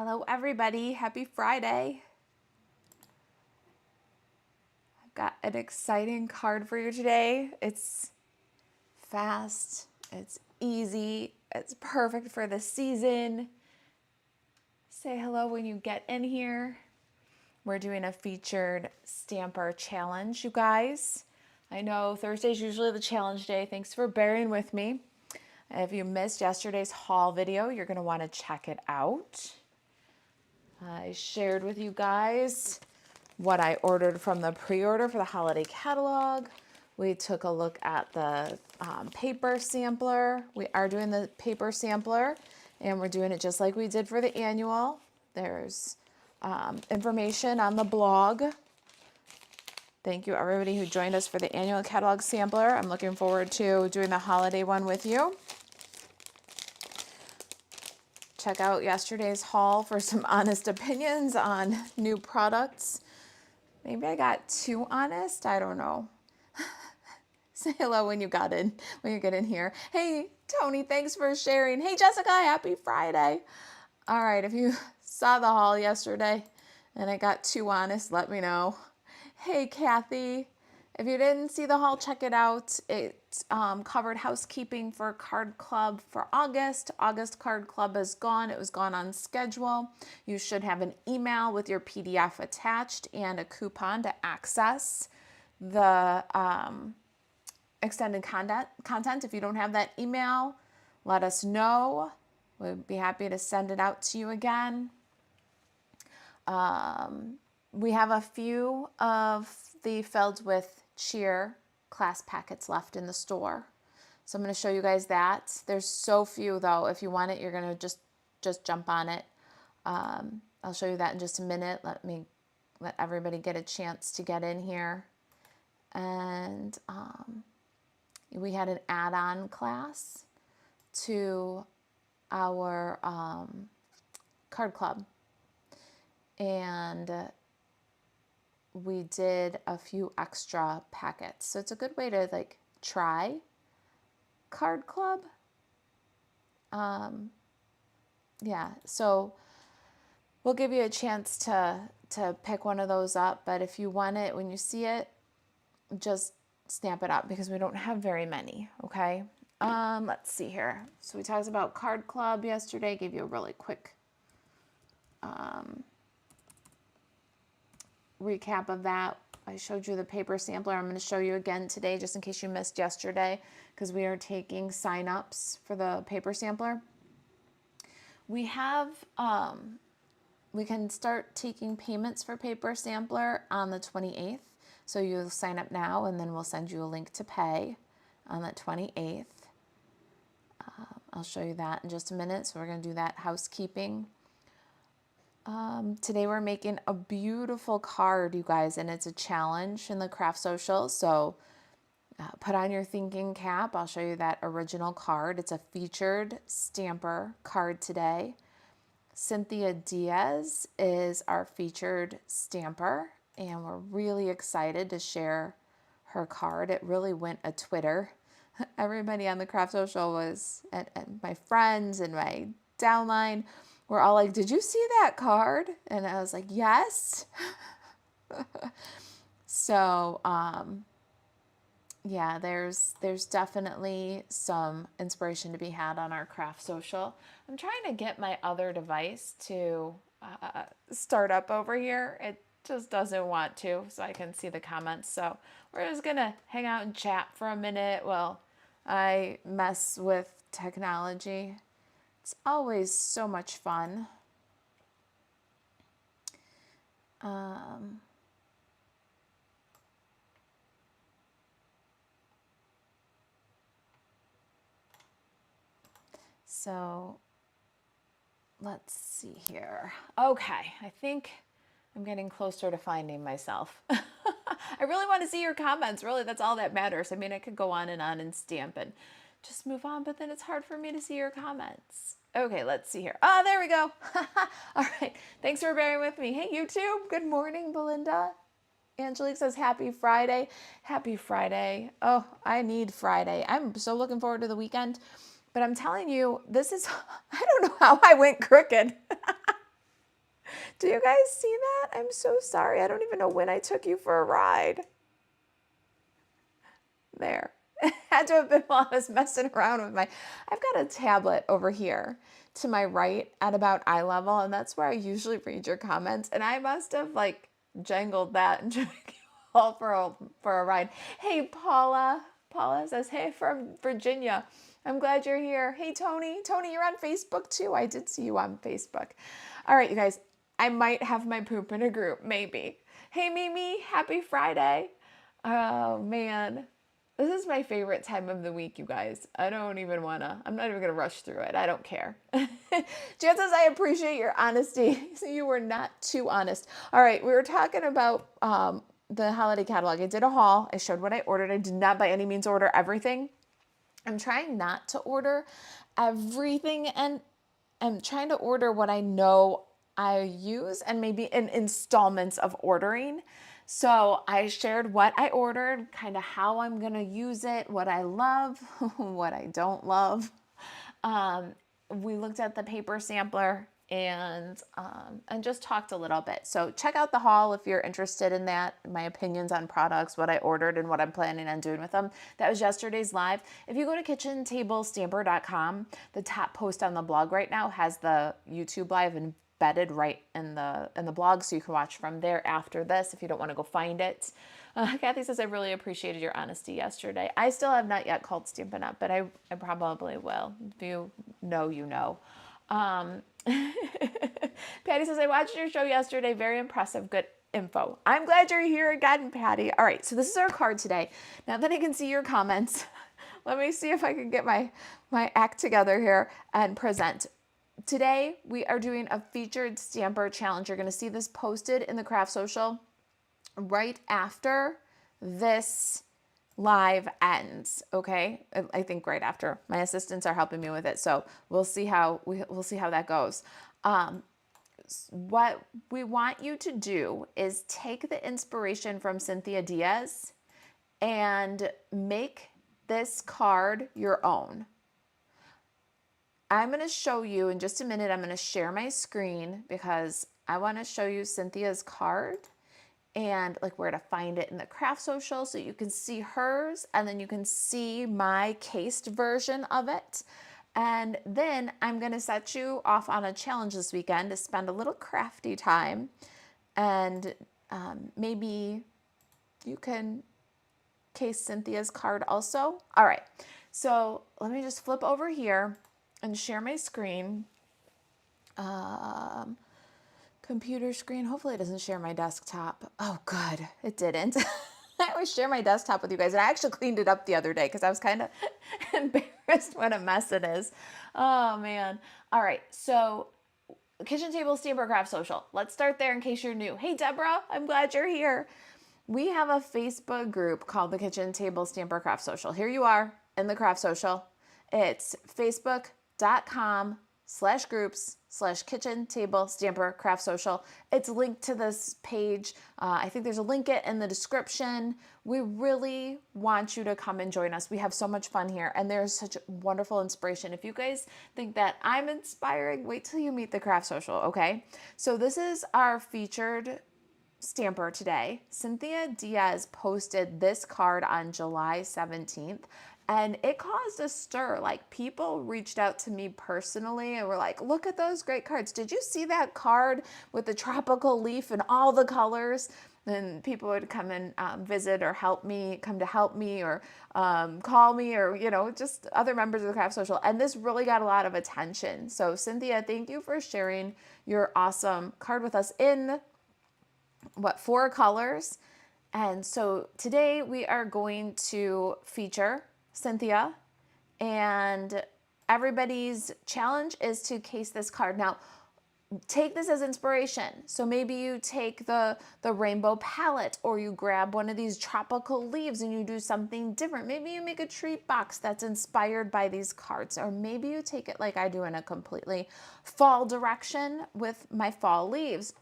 Hello, everybody. Happy Friday. I've got an exciting card for you today. It's fast, it's easy, it's perfect for the season. Say hello when you get in here. We're doing a featured stamper challenge, you guys. I know Thursday's usually the challenge day. Thanks for bearing with me. If you missed yesterday's haul video, you're going to want to check it out. I shared with you guys what I ordered from the pre-order for the holiday catalog. We took a look at the paper sampler. We are doing the paper sampler, and we're doing it just like we did for the annual. There's information on the blog. Thank you, everybody who joined us for the annual catalog sampler. I'm looking forward to doing the holiday one with you. Check out yesterday's haul for some honest opinions on new products. Maybe I got too honest. I don't know. Say hello when you get in here. Hey, Tony, thanks for sharing. Hey, Jessica, happy Friday. All right, if you saw the haul yesterday and I got too honest, let me know. Hey, Kathy. If you didn't see the haul, check it out. It covered housekeeping for Card Club for August. August Card Club is gone. It was gone on schedule. You should have an email with your PDF attached and a coupon to access the extended content. If you don't have that email, let us know. We'd be happy to send it out to you again. We have a few of the Filled with Cheer class packets left in the store. So I'm going to show you guys that. There's so few though. If you want it, you're going to just jump on it. I'll show you that in just a minute. Let everybody get a chance to get in here. And we had an add-on class to our card club. And we did a few extra packets. So it's a good way to try Card Club. Yeah, so we'll give you a chance to pick one of those up. But if you want it, when you see it, just snap it up because we don't have very many, okay? Let's see here. So we talked about Card Club yesterday, gave you a really quick recap of that. I showed you the paper sampler. I'm going to show you again today just in case you missed yesterday because we are taking sign-ups for the paper sampler. We have, we can start taking payments for paper sampler on the 28th. So you'll sign up now and then we'll send you a link to pay on the 28th. I'll show you that in just a minute. So we're going to do that housekeeping. Today we're making a beautiful card, you guys, and it's a challenge in the Craft Social. So put on your thinking cap. I'll show you that original card. It's a featured stamper card today. Cynthia Diaz is our featured stamper, and we're really excited to share her card. It really went a Twitter. Everybody on the Craft Social was, and my friends and my downline, we're all like, did you see that card? And I was like, yes. So, yeah, there's definitely some inspiration to be had on our Craft Social. I'm trying to get my other device to start up over here. It just doesn't want to, so I can see the comments. So we're just going to hang out and chat for a minute while I mess with technology. It's always so much fun. So let's see here. Okay, I think I'm getting closer to finding myself. I really want to see your comments. Really, that's all that matters. I mean, I could go on and stamp and just move on, but then it's hard for me to see your comments. Okay, let's see here. Oh, there we go. All right. Thanks for bearing with me. Hey, YouTube. Good morning, Belinda. Angelique says, happy Friday. Happy Friday. Oh, I need Friday. I'm so looking forward to the weekend. But I'm telling you, this is, I don't know how I went crooked. Do you guys see that? I'm so sorry. I don't even know when I took you for a ride. There. Had to have been while I was messing around with I've got a tablet over here to my right at about eye level, and that's where I usually read your comments. And I must have like jangled that and took you all for a ride. Hey, Paula. Paula says, hey, from Virginia. I'm glad you're here. Hey, Tony. Tony, you're on Facebook too. I did see you on Facebook. All right, you guys. I might have my poop in a group, maybe. Hey, Mimi. Happy Friday. Oh, man. This is my favorite time of the week, you guys. I'm not even gonna rush through it. I don't care. Jan says, I appreciate your honesty. You were not too honest. All right, we were talking about the holiday catalog. I did a haul. I showed what I ordered. I did not by any means order everything. I'm trying not to order everything, and I'm trying to order what I know I use and maybe in installments of ordering. So I shared what I ordered, kind of how I'm going to use it, what I love, what I don't love. We looked at the paper sampler and just talked a little bit. So check out the haul if you're interested in that, my opinions on products, what I ordered, and what I'm planning on doing with them. That was yesterday's live. If you go to kitchentablestamper.com, the top post on the blog right now has the YouTube live embedded right in the blog, so you can watch from there after this if you don't want to go find it. Kathy says, I really appreciated your honesty yesterday. I still have not yet called Stampin' Up, but I probably will. If you know, you know. Patty says, I watched your show yesterday. Very impressive. Good info. I'm glad you're here again, Patty. All right, so this is our card today. Now that I can see your comments, let me see if I can get my act together here and present. Today, we are doing a featured stamper challenge. You're going to see this posted in the Craft Social right after this live ends, okay? I think right after. My assistants are helping me with it, so we'll see how that goes. What we want you to do is take the inspiration from Cynthia Diaz and make this card your own. I'm going to show you in just a minute. I'm going to share my screen because I want to show you Cynthia's card and like where to find it in the Craft Social so you can see hers and then you can see my cased version of it. And then I'm going to set you off on a challenge this weekend to spend a little crafty time, and maybe you can case Cynthia's card also. All right, so let me just flip over here and share my screen. Computer screen. Hopefully it doesn't share my desktop. Oh, good. It didn't. I always share my desktop with you guys. And I actually cleaned it up the other day because I was kind of embarrassed what a mess it is. Oh, man. All right. So Kitchen Table Stamper Craft Social. Let's start there in case you're new. Hey, Deborah. I'm glad you're here. We have a Facebook group called the Kitchen Table Stamper Craft Social. Here you are in the Craft Social. It's facebook.com/groups/kitchen table stamper craft social. It's linked to this page. I think there's a link in the description. We really want you to come and join us. We have so much fun here and there's such wonderful inspiration. If you guys think that I'm inspiring, wait till you meet the Craft Social, okay? So this is our featured stamper today. Cynthia Diaz posted this card on July 17th. And it caused a stir. Like, people reached out to me personally and were like, look at those great cards. Did you see that card with the tropical leaf and all the colors? And people would come and visit or come to help me or call me or, just other members of the Craft Social. And this really got a lot of attention. So Cynthia, thank you for sharing your awesome card with us in, 4 colors. And so today we are going to feature Cynthia, and everybody's challenge is to case this card. Now, take this as inspiration. So maybe you take the rainbow palette, or you grab one of these tropical leaves and you do something different. Maybe you make a treat box that's inspired by these cards, or maybe you take it like I do in a completely fall direction with my fall leaves.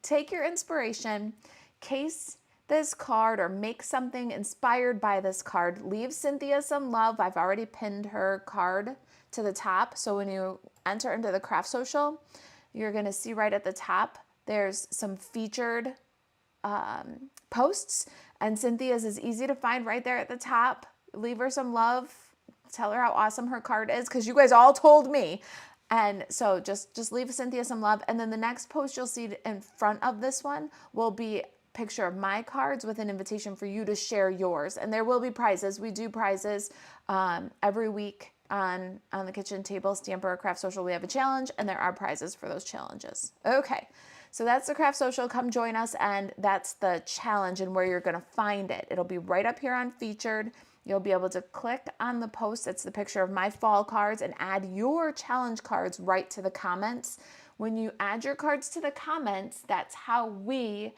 Take your inspiration, case this card, or make something inspired by this card. Leave Cynthia some love. I've already pinned her card to the top. So when you enter into the Craft Social, you're going to see right at the top, there's some featured posts, and Cynthia's is easy to find right there at the top. Leave her some love. Tell her how awesome her card is, because you guys all told me. And so just leave Cynthia some love. And then the next post you'll see in front of this one will be a picture of my cards with an invitation for you to share yours. And there will be prizes. We do prizes every week on the kitchen table. Stamper Craft Social, we have a challenge, and there are prizes for those challenges. Okay, so that's the Craft Social. Come join us, and that's the challenge and where you're going to find it. It'll be right up here on Featured. You'll be able to click on the post. That's the picture of my fall cards, and add your challenge cards right to the comments. When you add your cards to the comments, that's how we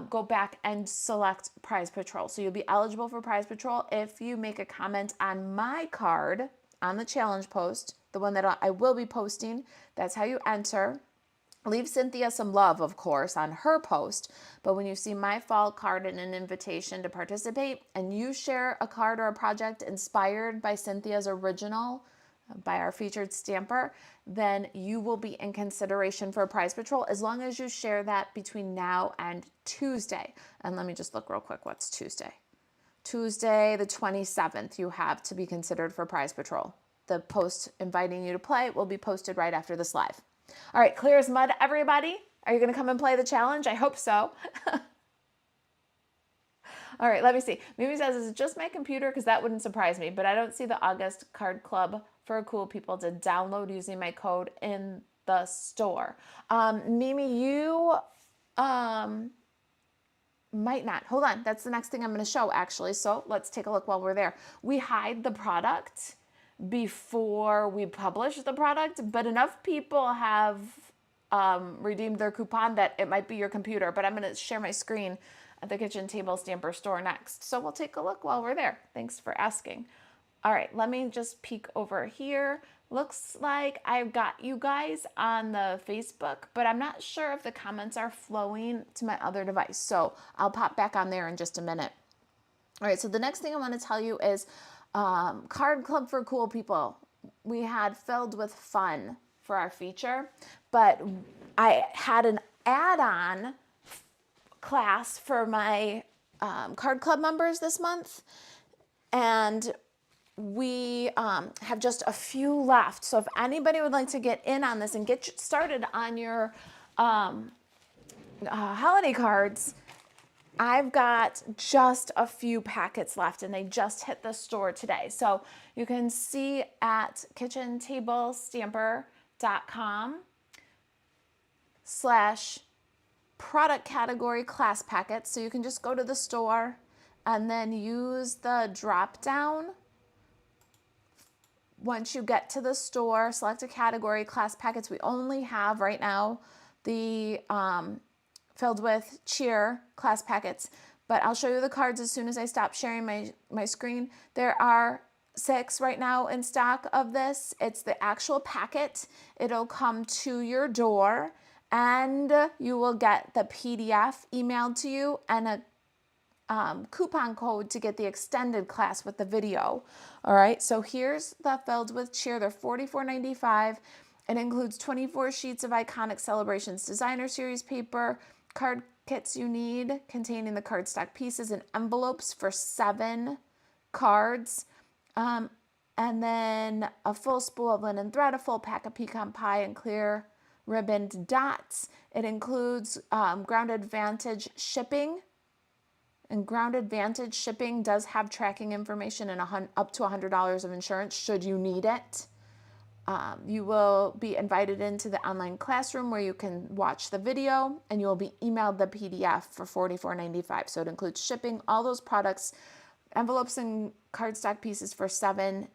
go back and select Prize Patrol. So you'll be eligible for Prize Patrol if you make a comment on my card on the challenge post, the one that I will be posting. That's how you enter. Leave Cynthia some love, of course, on her post, but when you see my fall card and an invitation to participate, and you share a card or a project inspired by Cynthia's original, by our featured stamper, then you will be in consideration for a Prize Patrol, as long as you share that between now and Tuesday. And let me just look real quick, what's Tuesday? Tuesday the 27th, you have to be considered for Prize Patrol. The post inviting you to play will be posted right after this live. All right, clear as mud, everybody. Are you going to come and play the challenge? I hope so. All right, let me see. Mimi says, is it just my computer? Because that wouldn't surprise me, but I don't see the August Card Club for cool people to download using my code in the store. Mimi, you might not. Hold on. That's the next thing I'm going to show, actually. So let's take a look while we're there. We hide the product before we publish the product, but enough people have redeemed their coupon that it might be your computer. But I'm going to share my screen at the Kitchen Table Stamper store next. So we'll take a look while we're there. Thanks for asking. All right, let me just peek over here. Looks like I've got you guys on the Facebook, but I'm not sure if the comments are flowing to my other device. So I'll pop back on there in just a minute. All right, so the next thing I want to tell you is Card Club for Cool People. We had Filled with Fun for our feature, but I had an add-on class for my Card Club members this month, and we have just a few left. So if anybody would like to get in on this and get started on your holiday cards, I've got just a few packets left, and they just hit the store today. So you can see at kitchentablestamper.com/product category class packets. So you can just go to the store and then use the drop down. Once you get to the store, select a category, class packets. We only have right now the Filled with Cheer class packets, but I'll show you the cards as soon as I stop sharing my screen. There are 6 right now in stock of this. It's the actual packet. It'll come to your door, and you will get the PDF emailed to you and a coupon code to get the extended class with the video. All right, so here's the Filled with Cheer. They're $44.95. It includes 24 sheets of iconic Celebrations Designer Series paper, card kits you need containing the cardstock pieces and envelopes for 7 cards, and then a full spool of linen thread, a full pack of pecan pie, and clear ribboned dots. It includes Grounded Vantage shipping, and Grounded Vantage shipping does have tracking information and up to $100 of insurance should you need it. You will be invited into the online classroom where you can watch the video, and you will be emailed the PDF for $44.95. So it includes shipping, all those products, envelopes and cardstock pieces for 7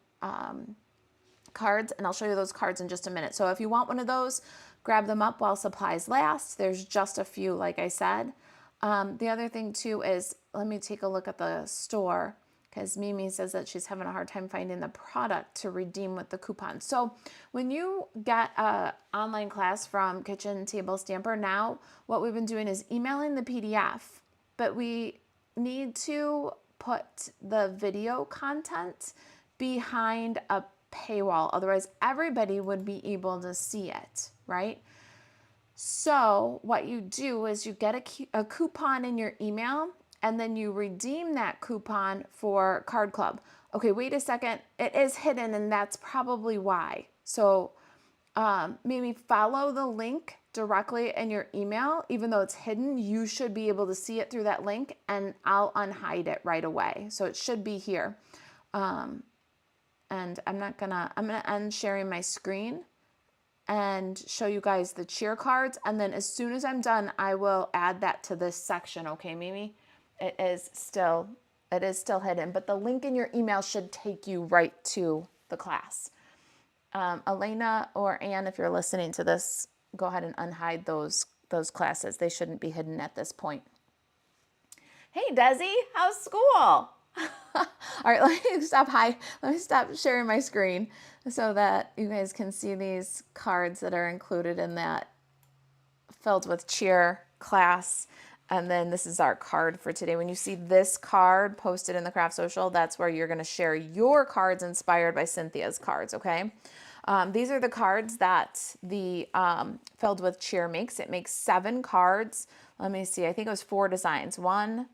cards, and I'll show you those cards in just a minute. So if you want one of those, grab them up while supplies last. There's just a few, like I said. The other thing too is, let me take a look at the store, because Mimi says that she's having a hard time finding the product to redeem with the coupon. So when you get an online class from Kitchen Table Stamper, now what we've been doing is emailing the PDF, but we need to put the video content behind a paywall. Otherwise, everybody would be able to see it, right? So what you do is you get a coupon in your email, and then you redeem that coupon for Card Club. Okay, wait a second. It is hidden, and that's probably why. So maybe follow the link directly in your email. Even though it's hidden, you should be able to see it through that link, and I'll unhide it right away. So it should be here. And I'm gonna end sharing my screen and show you guys the cheer cards. And then as soon as I'm done, I will add that to this section. Okay, Mimi? It is still hidden, but the link in your email should take you right to the class. Elena or Anne, if you're listening to this, go ahead and unhide those classes. They shouldn't be hidden at this point. Hey, Desi, how's school? All right, let me stop sharing my screen so that you guys can see these cards that are included in that filled with cheer class. And then this is our card for today. When you see this card posted in the Craft Social, that's where you're going to share your cards inspired by Cynthia's cards, okay? These are the cards that the Filled with Cheer makes. It makes 7 cards. Let me see. I think it was 4 designs. 1,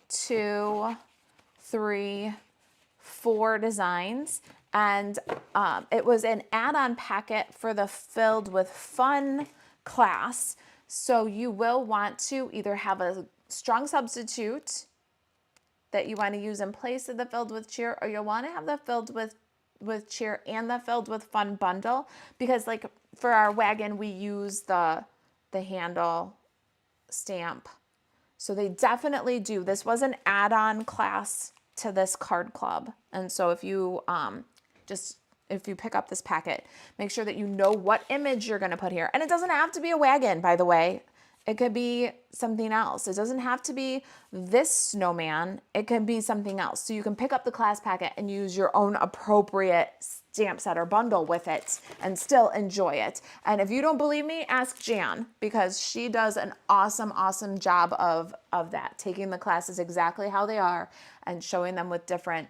2, 3, 4 designs. And it was an add-on packet for the Filled with Fun class. So you will want to either have a strong substitute that you want to use in place of the Filled with Cheer, or you'll want to have the Filled with Cheer and the Filled with Fun bundle, because like for our wagon we use the handle stamp. So they definitely do. This was an add-on class to this card club. And so if you if you pick up this packet, make sure that you know what image you're going to put here. And it doesn't have to be a wagon, by the way. It could be something else. It doesn't have to be this snowman. It can be something else. So you can pick up the class packet and use your own appropriate stamp set or bundle with it and still enjoy it. And if you don't believe me, ask Jan, because she does an awesome, awesome job of that, taking the classes exactly how they are and showing them with different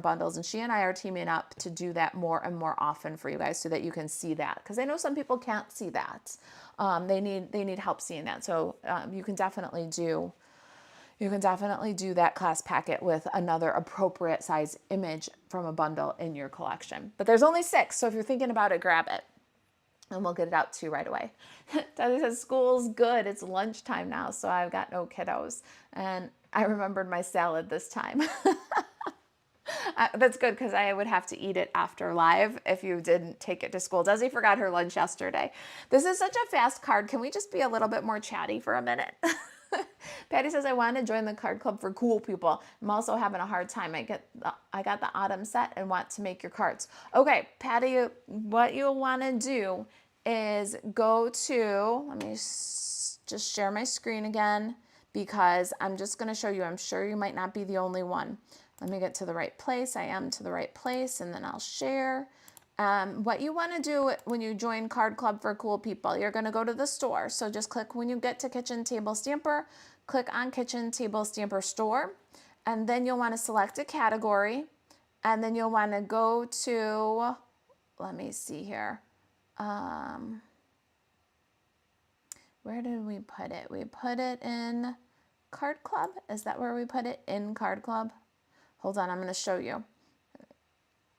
bundles. And she and I are teaming up to do that more and more often for you guys so that you can see that, because I know some people can't see that. They need help seeing that. So you can definitely do that class packet with another appropriate size image from a bundle in your collection. But there's only 6, so if you're thinking about it, grab it and we'll get it out to you right away. Daddy says school's good. It's lunchtime now, so I've got no kiddos. And I remembered my salad this time. That's good, because I would have to eat it after live if you didn't take it to school. Desi forgot her lunch yesterday. This is such a fast card. Can we just be a little bit more chatty for a minute? Patty says, I want to join the card club for cool people. I'm also having a hard time. I got the autumn set and want to make your cards. Okay, Patty, what you'll want to do is go to, let me just share my screen again, because I'm just going to show you. I'm sure you might not be the only one. Let me get to the right place. I am to the right place, and then I'll share. What you want to do when you join Card Club for Cool People, you're going to go to the store. So just click, when you get to Kitchen Table Stamper, click on Kitchen Table Stamper Store, and then you'll want to select a category, and then you'll want to go to, let me see here. Where did we put it? We put it in Card Club. Is that where we put it? In Card Club? Hold on, I'm going to show you.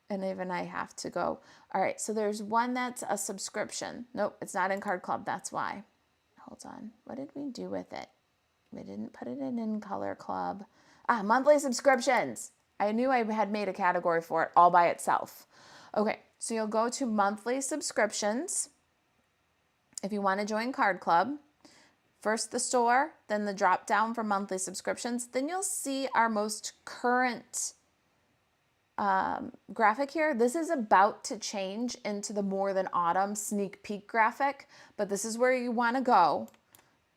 And even I have to go. All right, so there's one that's a subscription. Nope, it's not in Card Club. That's why. Hold on. What did we do with it? We didn't put it in Color Club. Monthly subscriptions. I knew I had made a category for it all by itself. Okay, so you'll go to monthly subscriptions if you want to join Card Club. First the store, then the drop down for monthly subscriptions. Then you'll see our most current graphic here. This is about to change into the More Than Autumn sneak peek graphic, but this is where you want to go.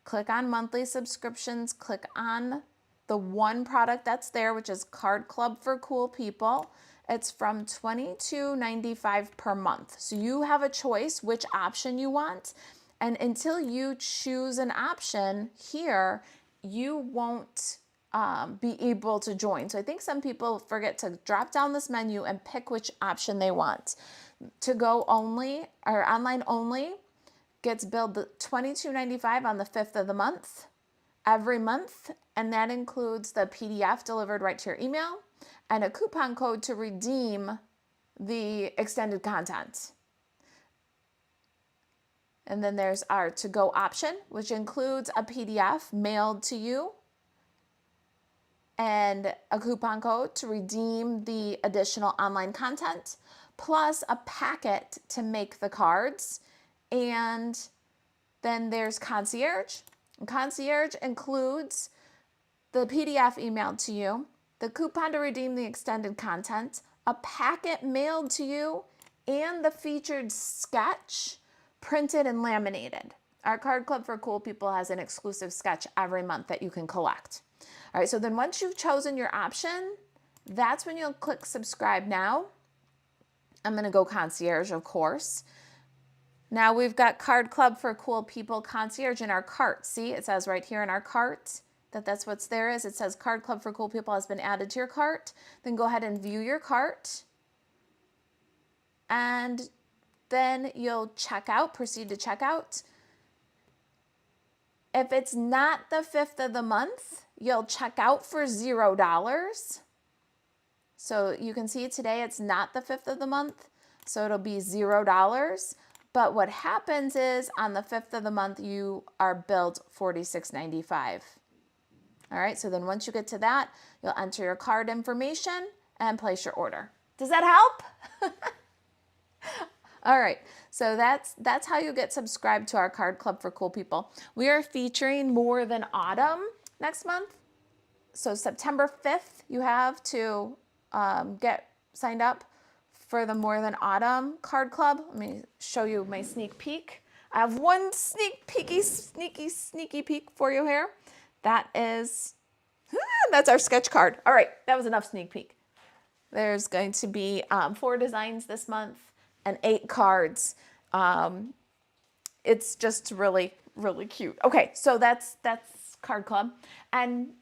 Click on monthly subscriptions, click on the one product that's there, which is Card Club for Cool People. It's from $22.95 per month. So you have a choice which option you want. And until you choose an option here, you won't be able to join. So I think some people forget to drop down this menu and pick which option they want. To go only or online only, gets billed $22.95 on the 5th of the month, every month, and that includes the PDF delivered right to your email and a coupon code to redeem the extended content. And then there's our to-go option, which includes a PDF mailed to you and a coupon code to redeem the additional online content, plus a packet to make the cards. And then there's Concierge. And Concierge includes the PDF emailed to you, the coupon to redeem the extended content, a packet mailed to you, and the featured sketch printed and laminated. Our Card Club for Cool People has an exclusive sketch every month that you can collect. All right, so then once you've chosen your option, that's when you'll click subscribe now. I'm gonna go Concierge, of course. Now we've got Card Club for Cool People Concierge in our cart. See, it says right here in our cart that's what's there is. It says Card Club for Cool People has been added to your cart. Then go ahead and view your cart. And then you'll check out, proceed to checkout. If it's not the 5th of the month, you'll check out for $0. So you can see today it's not the 5th of the month, so it'll be $0. But what happens is on the 5th of the month, you are billed $46.95. All right, so then once you get to that, you'll enter your card information and place your order. Does that help? All right, so that's how you get subscribed to our Card Club for Cool People. We are featuring More Than Autumn next month. So September 5th, you have to get signed up for the More Than Autumn Card Club. Let me show you my sneak peek. I have one sneaky peek for you here. That is, that's our sketch card. All right, that was enough sneak peek. There's going to be 4 designs this month and 8 cards. It's just really, really cute. Okay, so that's Card Club. And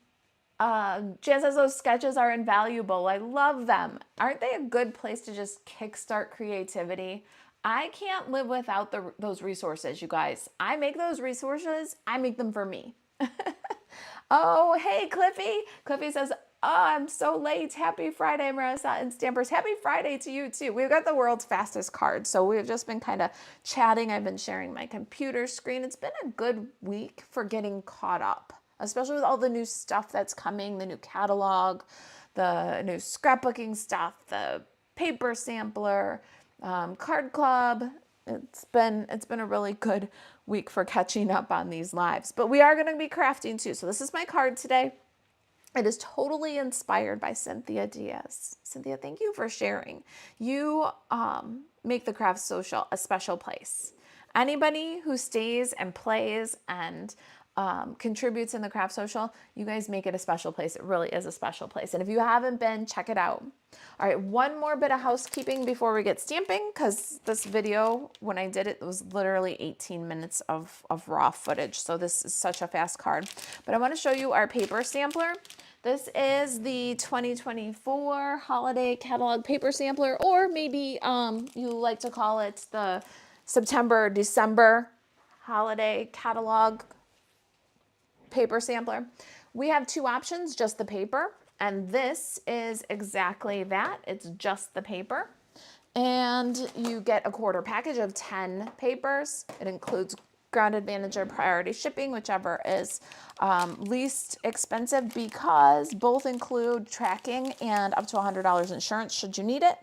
Jan says those sketches are invaluable. I love them. Aren't they a good place to just kickstart creativity? I can't live without those resources, you guys. I make those resources. I make them for me. Oh, hey, Cliffy. Cliffy says, oh, I'm so late. Happy Friday, Marisa and Stampers. Happy Friday to you, too. We've got the world's fastest card, so we've just been kind of chatting. I've been sharing my computer screen. It's been a good week for getting caught up, especially with all the new stuff that's coming, the new catalog, the new scrapbooking stuff, the paper sampler, Card Club. It's been a really good week for catching up on these lives. But we are going to be crafting too. So this is my card today. It is totally inspired by Cynthia Diaz. Cynthia, thank you for sharing. You make the Craft Social a special place. Anybody who stays and plays and contributes in the Craft Social, you guys make it a special place. It really is a special place. And if you haven't been, check it out. All right, one more bit of housekeeping before we get stamping, because this video, when I did it, it was literally 18 minutes of raw footage. So this is such a fast card. But I want to show you our paper sampler. This is the 2024 holiday catalog paper sampler, or maybe you like to call it the September-December holiday catalog paper sampler. We have 2 options, just the paper, and this is exactly that. It's just the paper. And you get a quarter package of 10 papers. It includes Ground Advantage or Priority Shipping, whichever is least expensive, because both include tracking and up to $100 insurance should you need it.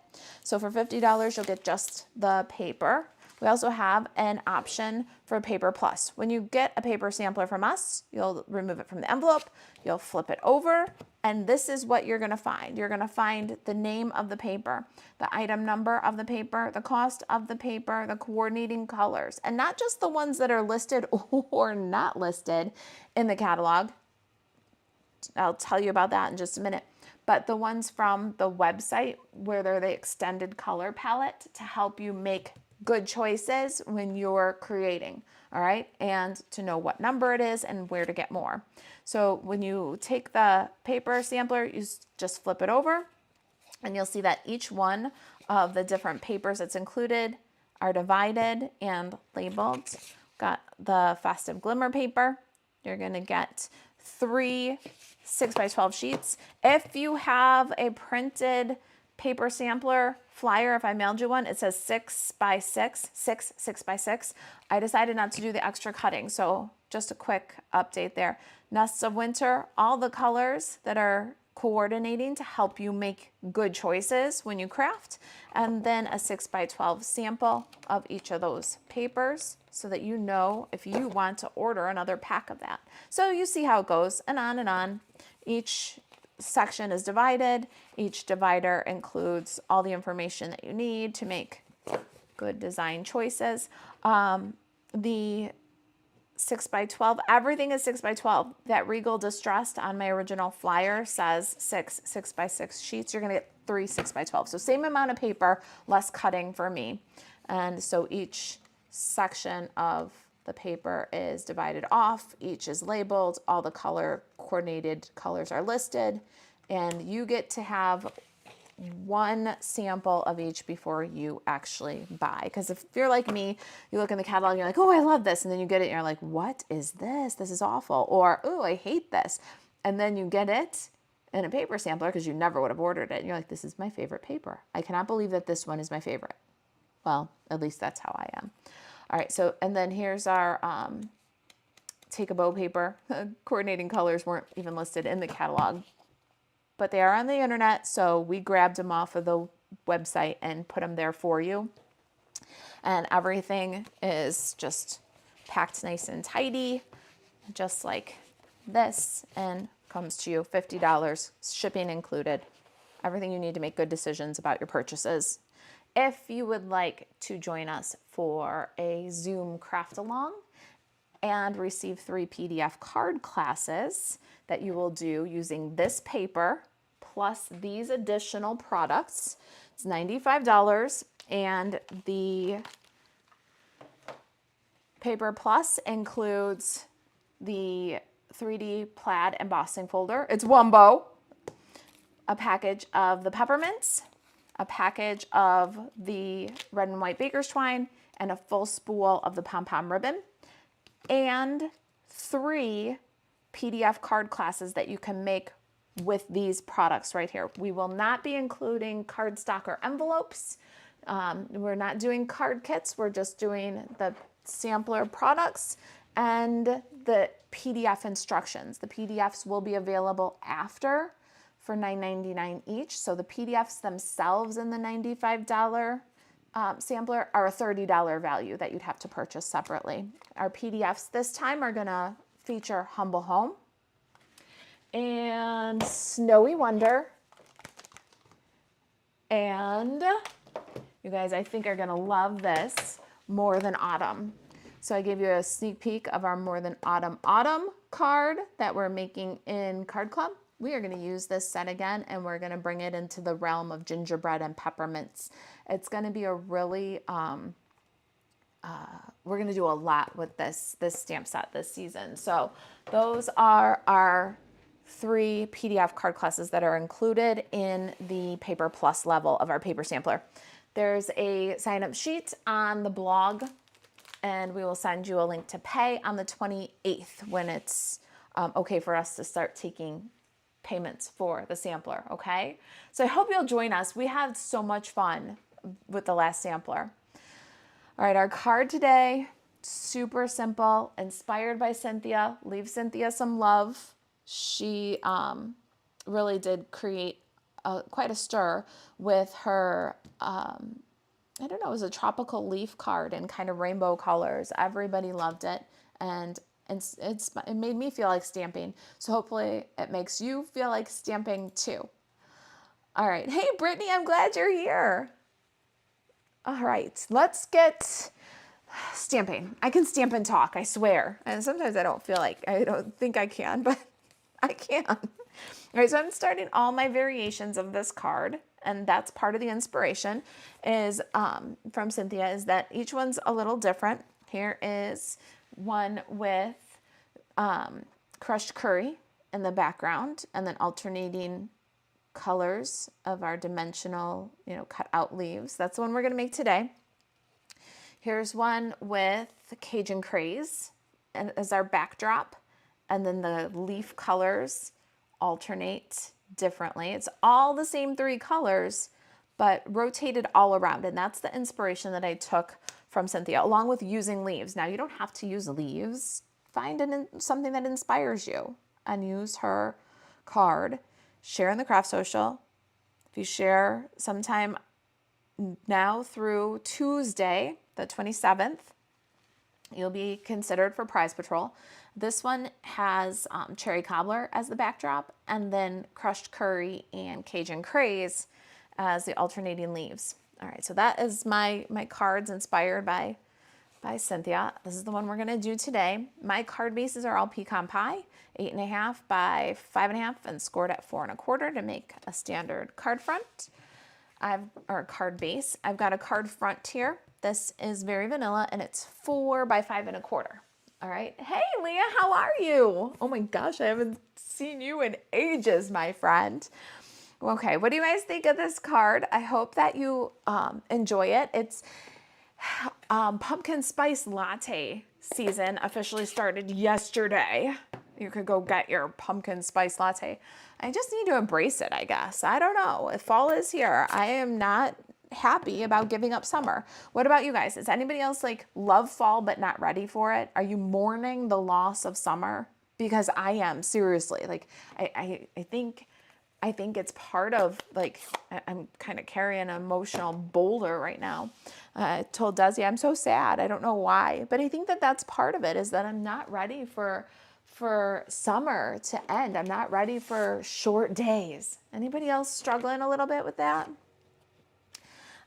So for $50, you'll get just the paper. We also have an option for Paper Plus. When you get a paper sampler from us, you'll remove it from the envelope, you'll flip it over, and this is what you're gonna find. You're gonna find the name of the paper, the item number of the paper, the cost of the paper, the coordinating colors, and not just the ones that are listed or not listed in the catalog. I'll tell you about that in just a minute. But the ones from the website where they're the extended color palette to help you make good choices when you're creating, all right? And to know what number it is and where to get more. So when you take the paper sampler, you just flip it over and you'll see that each one of the different papers that's included are divided and labeled got the festive glimmer paper. You're going to get 3 6x12 sheets. If you have a printed paper sampler flyer, if I mailed you one, it says 6x6, 6x6. I decided not to do the extra cutting, so just a quick update there. Nests of Winter, all the colors that are coordinating to help you make good choices when you craft, and then a 6x12 sample of each of those papers so that you know if you want to order another pack of that. So you see how it goes, and on and on. Each section is divided. Each divider includes all the information that you need to make good design choices. The 6x12, everything is 6x12. That Regal Distressed on my original flyer says 6x6 sheets. You're going to get 3 6x12. So same amount of paper, less cutting for me. And so each section of the paper is divided off. Each is labeled. All the coordinated colors are listed. And you get to have one sample of each before you actually buy. Because if you're like me, you look in the catalog and you're like, oh, I love this. And then you get it and you're like, what is this? This is awful. Or, oh, I hate this. And then you get it in a paper sampler because you never would have ordered it. And you're like, this is my favorite paper. I cannot believe that this one is my favorite. Well, at least that's how I am. All right. So, and then here's our Take a Bow paper. Coordinating colors weren't even listed in the catalog, but they are on the internet, so we grabbed them off of the website and put them there for you. And everything is just packed nice and tidy, just like this, and comes to you $50, shipping included. Everything you need to make good decisions about your purchases. If you would like to join us for a Zoom craft along and receive 3 PDF card classes that you will do using this paper plus these additional products, it's $95, and the Paper Plus includes the 3D plaid embossing folder. It's Wumbo, a package of the peppermints, a package of the red and white baker's twine, and a full spool of the pom-pom ribbon, and 3 PDF card classes that you can make with these products right here. We will not be including cardstock or envelopes. We're not doing card kits. We're just doing the sampler products and the PDF instructions. The PDFs will be available after for $9.99 each. So the PDFs themselves in the $95 sampler are a $30 value that you'd have to purchase separately. Our PDFs this time are gonna feature Humble Home and Snowy Wonder, and you guys, I think, are gonna love this, More Than Autumn. So I gave you a sneak peek of our More Than Autumn card that we're making in Card Club. We are gonna use this set again, and we're gonna bring it into the realm of gingerbread and peppermints. It's gonna be a really, we're gonna do a lot with this stamp set this season. So those are our 3 PDF card classes that are included in the Paper Plus level of our paper sampler. There's a sign-up sheet on the blog, and we will send you a link to pay on the 28th when it's okay for us to start taking payments for the sampler, okay? So I hope you'll join us. We had so much fun with the last sampler. All right, our card today, super simple, inspired by Cynthia. Leave Cynthia some love. She really did create quite a stir with her, I don't know, it was a tropical leaf card in kind of rainbow colors. Everybody loved it, and it made me feel like stamping. So hopefully it makes you feel like stamping too. All right, hey Brittany, I'm glad you're here. All right, let's get stamping. I can stamp and talk, I swear. And sometimes I don't think I can, but I can. All right, so I'm starting all my variations of this card, and that's part of the inspiration is from Cynthia, is that each one's a little different. Here is one with crushed curry in the background, and then alternating colors of our dimensional, cut out leaves. That's the one we're going to make today. Here's one with Cajun Craze and as our backdrop. And then the leaf colors alternate differently. It's all the same 3 colors, but rotated all around. And that's the inspiration that I took from Cynthia, along with using leaves. Now, you don't have to use leaves. Find something that inspires you and use her card. Share in the craft social. If you share sometime now through Tuesday, the 27th, you'll be considered for Prize Patrol. This one has cherry cobbler as the backdrop, and then crushed curry and Cajun Craze as the alternating leaves. All right, so that is my cards inspired by Cynthia. This is the one we're gonna do today. My card bases are all pecan pie, 8.5 by 5.5, and scored at 4 1/4 to make a standard card front. Or card base. I've got a card front here. This is very vanilla, and it's 4 by 5 1/4. All right. Hey, Leah, how are you? Oh my gosh, I haven't seen you in ages, my friend. Okay, what do you guys think of this card? I hope that you enjoy it. It's pumpkin spice latte season officially started yesterday. You could go get your pumpkin spice latte. I just need to embrace it, I guess. I don't know. If fall is here, I am not happy about giving up summer. What about you guys? Does anybody else like love fall but not ready for it? Are you mourning the loss of summer? Because I am, seriously. Like I think it's part of, like, I'm kind of carrying an emotional boulder right now. I told Desi I'm so sad. I don't know why, but I think that that's part of it, is that I'm not ready for summer to end. I'm not ready for short days. Anybody else struggling a little bit with that?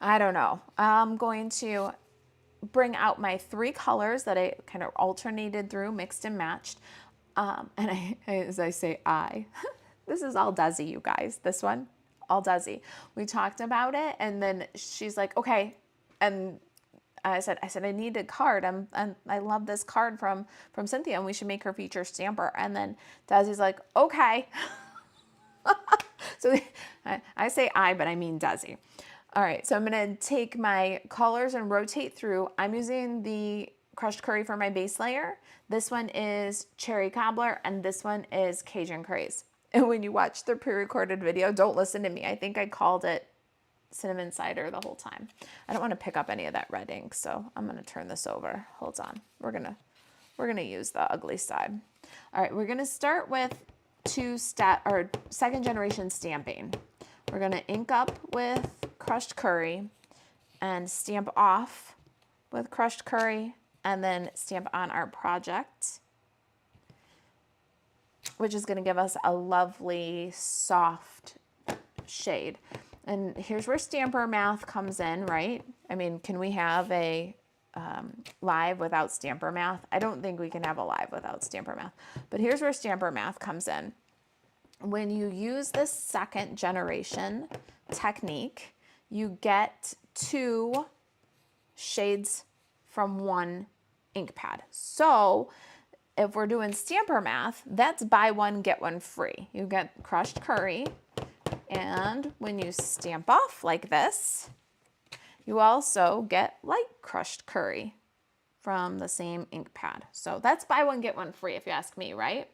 I don't know. I'm going to bring out my 3 colors that I kind of alternated through, mixed and matched. And as I say, this is all Desi, you guys. This one, all Desi. We talked about it, and then she's like, okay. And I said, I need a card. And I love this card from Cynthia, and we should make her feature stamper. And then Desi's like, okay. So I say but I mean Desi. All right, so I'm gonna take my colors and rotate through. I'm using the crushed curry for my base layer. This one is cherry cobbler, and this one is Cajun Craze. And when you watch the pre-recorded video, don't listen to me. I think I called it cinnamon cider the whole time. I don't want to pick up any of that red ink, so I'm gonna turn this over. Hold on. We're gonna use the ugly side. All right, we're gonna start with second generation stamping. We're gonna ink up with crushed curry and stamp off with crushed curry, and then stamp on our project, which is going to give us a lovely soft shade. And here's where stamper math comes in, right? I mean, can we have a live without stamper math? I don't think we can have a live without stamper math, but here's where stamper math comes in. When you use this second generation technique, you get 2 shades from 1 ink pad. So if we're doing stamper math, that's buy 1, get 1 free. You get crushed curry, and when you stamp off like this, you also get light crushed curry from the same ink pad. So that's buy 1, get 1 free, if you ask me, right?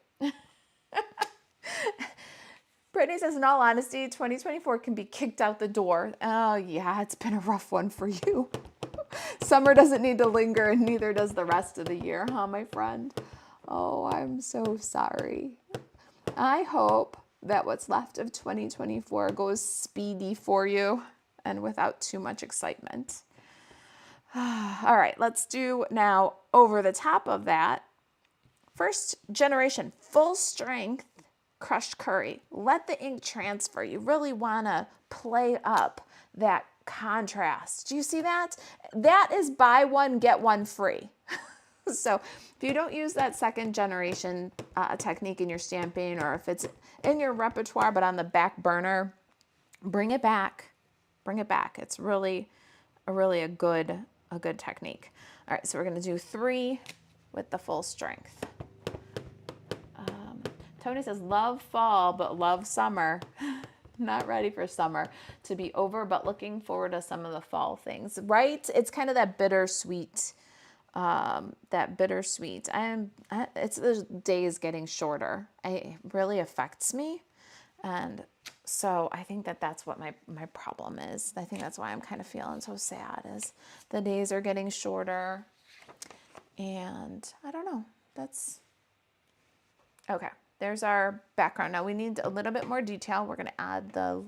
Brittany says, in all honesty, 2024 can be kicked out the door. Oh yeah, it's been a rough one for you. Summer doesn't need to linger, and neither does the rest of the year, huh, my friend? Oh, I'm so sorry. I hope that what's left of 2024 goes speedy for you and without too much excitement. All right, let's do now over the top of that. First generation, full strength crushed curry. Let the ink transfer. You really want to play up that contrast. Do you see that? That is buy 1, get 1 free. So if you don't use that second generation technique in your stamping, or if it's in your repertoire but on the back burner, bring it back. Bring it back. It's really a good technique. All right, so we're going to do 3 with the full strength. Tony says, love fall, but love summer. not ready for summer to be over, but looking forward to some of the fall things, right? It's kind of that bittersweet, it's the days getting shorter. It really affects me. And so I think that that's what my problem is. I think that's why I'm kind of feeling so sad, is the days are getting shorter. And I don't know, that's okay. There's our background. Now we need a little bit more detail. We're going to add the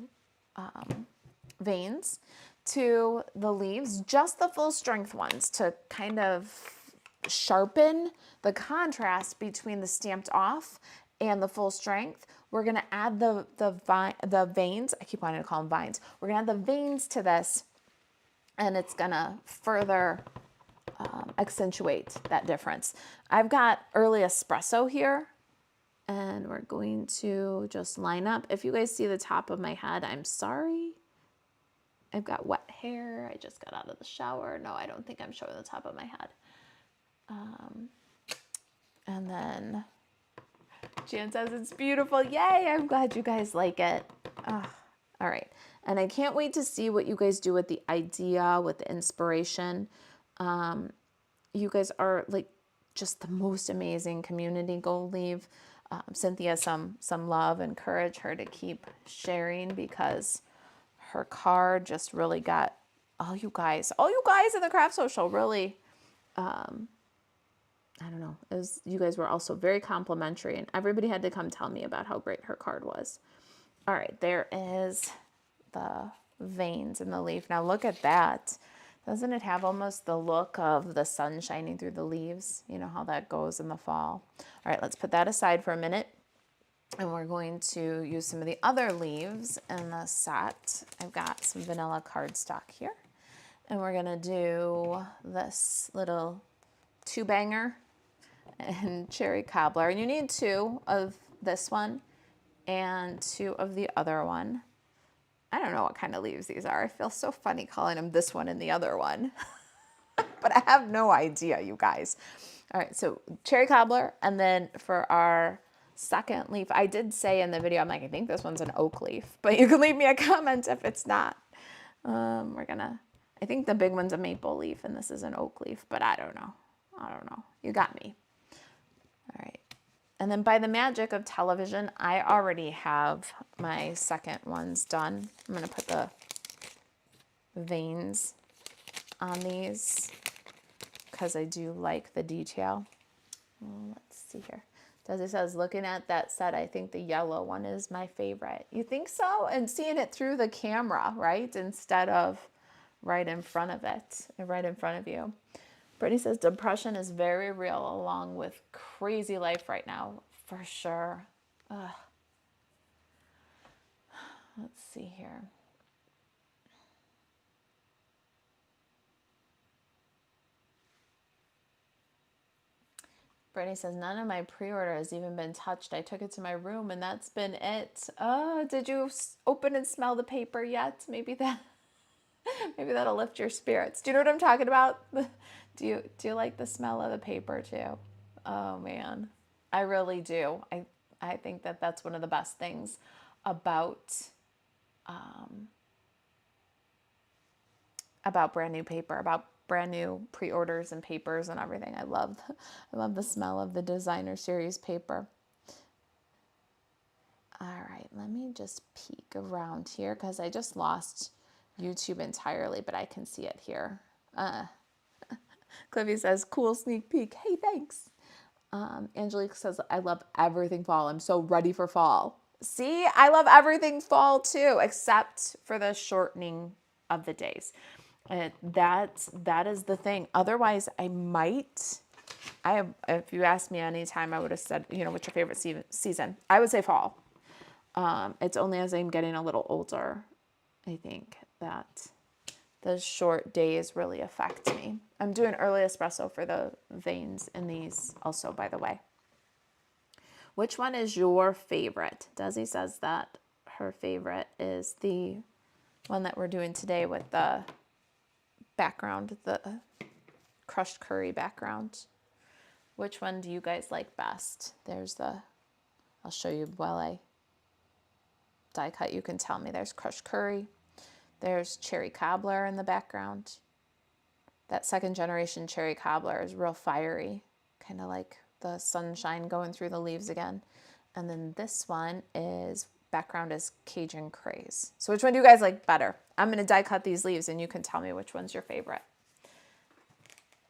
veins to the leaves, just the full strength ones, to kind of sharpen the contrast between the stamped off and the full strength. We're going to add the veins. I keep wanting to call them vines. We're going to add the veins to this, and it's going to further accentuate that difference. I've got early espresso here, and we're going to just line up. If you guys see the top of my head, I'm sorry. I've got wet hair. I just got out of the shower. No, I don't think I'm showing the top of my head. And then Jan says it's beautiful. Yay, I'm glad you guys like it. All right. And I can't wait to see what you guys do with the idea, with the inspiration. You guys are like just the most amazing community. Go leave Cynthia some love, encourage her to keep sharing, because her card just really got all you guys in the craft social really, I don't know, you guys were also very complimentary, and everybody had to come tell me about how great her card was. All right, there is the veins in the leaf. Now look at that. Doesn't it have almost the look of the sun shining through the leaves? You know how that goes in the fall. All right, let's put that aside for a minute. And we're going to use some of the other leaves in the set. I've got some vanilla cardstock here. And we're going to do this little two-banger and cherry cobbler. And you need 2 of this one and 2 of the other one. I don't know what kind of leaves these are. I feel so funny calling them this one and the other one. But I have no idea, you guys. All right, so cherry cobbler. And then for our second leaf, I did say in the video, I'm like, I think this one's an oak leaf. But you can leave me a comment if it's not. I think the big one's a maple leaf and this is an oak leaf. But I don't know. You got me. All right. And then by the magic of television, I already have my second ones done. I'm going to put the veins on these because I do like the detail. Well, let's see here. Desi says, looking at that set, I think the yellow one is my favorite. You think so? And seeing it through the camera, right? Instead of right in front of it, right in front of you. Brittany says, depression is very real along with crazy life right now, for sure. Ugh. Let's see here. Brittany says, none of my pre-order has even been touched. I took it to my room and that's been it. Oh, did you open and smell the paper yet? Maybe that'll lift your spirits. Do you know what I'm talking about? Do you like the smell of the paper too? Oh man, I really do. I think that that's one of the best things about brand new paper, about brand new pre-orders and papers and everything. I love the smell of the designer series paper. All right, let me just peek around here because I just lost YouTube entirely, but I can see it here. Cliffy says, cool sneak peek. Hey, thanks. Angelique says, I love everything fall. I'm so ready for fall. See, I love everything fall too, except for the shortening of the days. That is the thing. Otherwise, if you asked me anytime, I would have said, what's your favorite season? I would say fall. It's only as I'm getting a little older, I think, that the short days really affect me. I'm doing early espresso for the veins in these also, by the way. Which one is your favorite? Desi says that her favorite is the one that we're doing today with the background, the crushed curry background. Which one do you guys like best? I'll show you while I die cut, you can tell me. There's crushed curry. There's cherry cobbler in the background. That second generation cherry cobbler is real fiery, kind of like the sunshine going through the leaves again. And then this one is, background is Cajun Craze. So which one do you guys like better? I'm going to die cut these leaves and you can tell me which one's your favorite.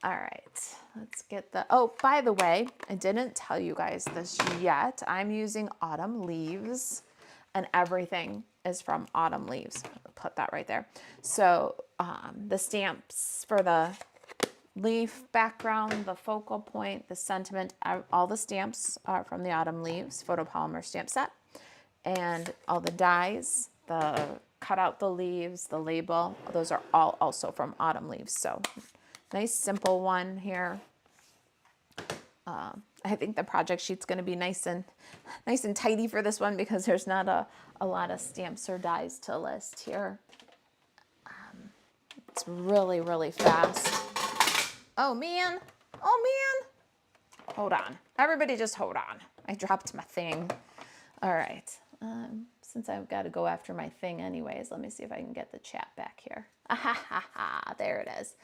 All right, let's get the, oh, by the way, I didn't tell you guys this yet. I'm using autumn leaves and everything is from autumn leaves. I'll put that right there. So the stamps for the leaf background, the focal point, the sentiment, all the stamps are from the autumn leaves photopolymer stamp set. And all the dies, the cut out the leaves, the label, those are all also from autumn leaves. So nice simple one here. I think the project sheet's going to be nice and tidy for this one because there's not a lot of stamps or dies to list here. It's really, really fast. Oh man, hold on. Everybody just hold on. I dropped my thing. All right, since I've got to go after my thing anyways, let me see if I can get the chat back here. There it is.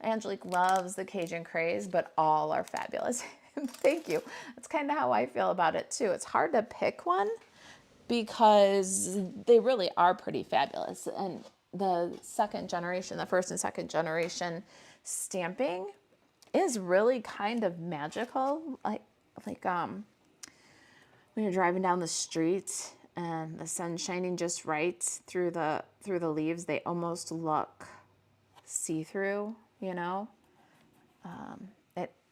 Angelique loves the Cajun Craze, but all are fabulous. Thank you. That's kind of how I feel about it too. It's hard to pick one because they really are pretty fabulous. And the second generation, the first and second generation stamping is really kind of magical. Like when you're driving down the street and the sun's shining just right through the leaves, they almost look see-through, you know?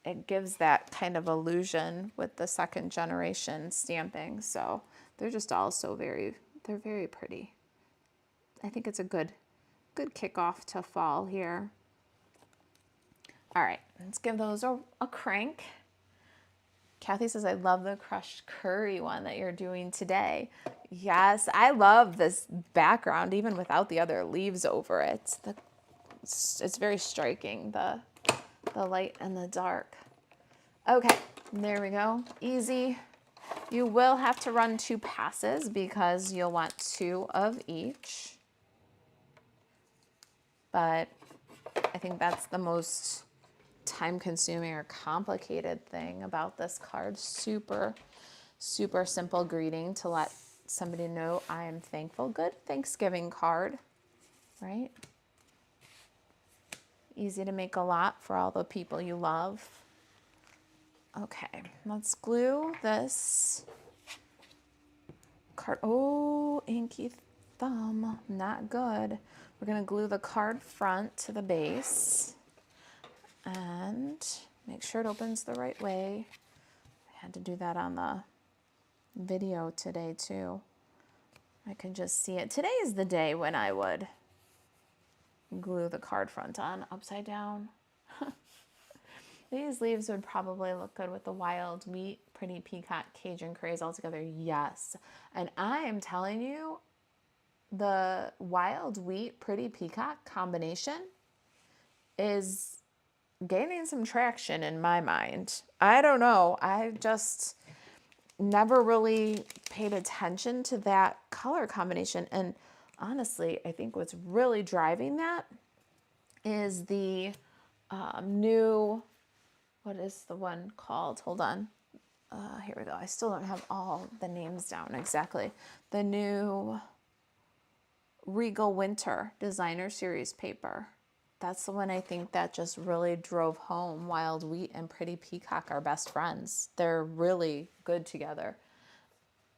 It gives that kind of illusion with the second generation stamping. So they're just also they're very pretty. I think it's a good kickoff to fall here. All right, let's give those a crank. Kathy says, I love the crushed curry one that you're doing today. Yes, I love this background, even without the other leaves over it. It's very striking, the light and the dark. Okay, there we go. Easy. You will have to run 2 passes because you'll want 2 of each. But I think that's the most time-consuming or complicated thing about this card. Super, super simple greeting to let somebody know I am thankful. Good Thanksgiving card, right? Easy to make a lot for all the people you love. Okay, let's glue this card. Oh, inky thumb, not good. We're gonna glue the card front to the base and make sure it opens the right way. I had to do that on the video today too. I can just see it. Today is the day when I would glue the card front on upside down. These leaves would probably look good with the wild wheat, pretty peacock, Cajun Craze all together. Yes. And I am telling you, the wild wheat, pretty peacock combination is gaining some traction in my mind. I don't know. I just never really paid attention to that color combination. And honestly, I think what's really driving that is the new, what is the one called? Hold on. Here we go. I still don't have all the names down exactly. The new Regal Winter Designer Series paper. That's the one I think that just really drove home Wild Wheat and Pretty Peacock are best friends. They're really good together.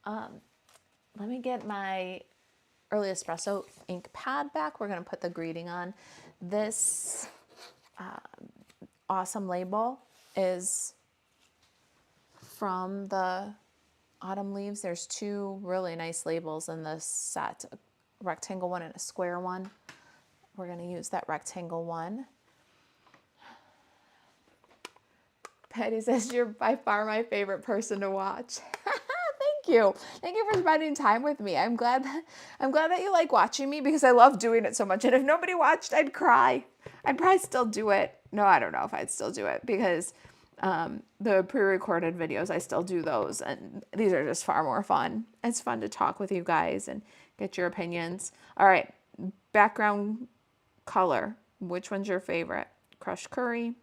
Let me get my Early Espresso ink pad back. We're going to put the greeting on. This awesome label is from the Autumn Leaves. There's 2 really nice labels in this set, a rectangle one and a square one. We're going to use that rectangle one. Patty says, you're by far my favorite person to watch. Thank you. Thank you for spending time with me. I'm glad that you like watching me because I love doing it so much. And if nobody watched, I'd cry. I'd probably still do it. No, I don't know if I'd still do it because The pre-recorded videos, I still do those, and these are just far more fun. It's fun to talk with you guys and get your opinions. All right, background color. Which one's your favorite? Crushed curry,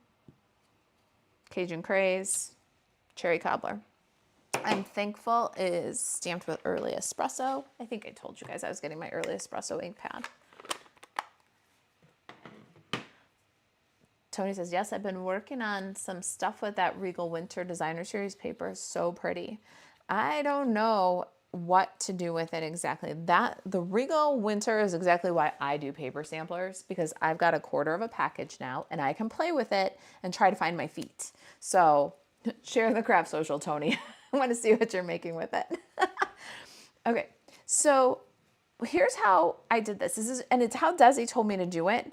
Cajun craze, cherry cobbler. I'm thankful is stamped with early espresso. I think I told you guys I was getting my early espresso ink pad. Tony says, yes, I've been working on some stuff with that Regal Winter Designer Series paper. So pretty. I don't know what to do with it exactly. The Regal Winter is exactly why I do paper samplers, because I've got a quarter of a package now and I can play with it and try to find my feet. So share the craft social, Tony. I want to see what you're making with it. Okay, so here's how I did this. And it's how Desi told me to do it.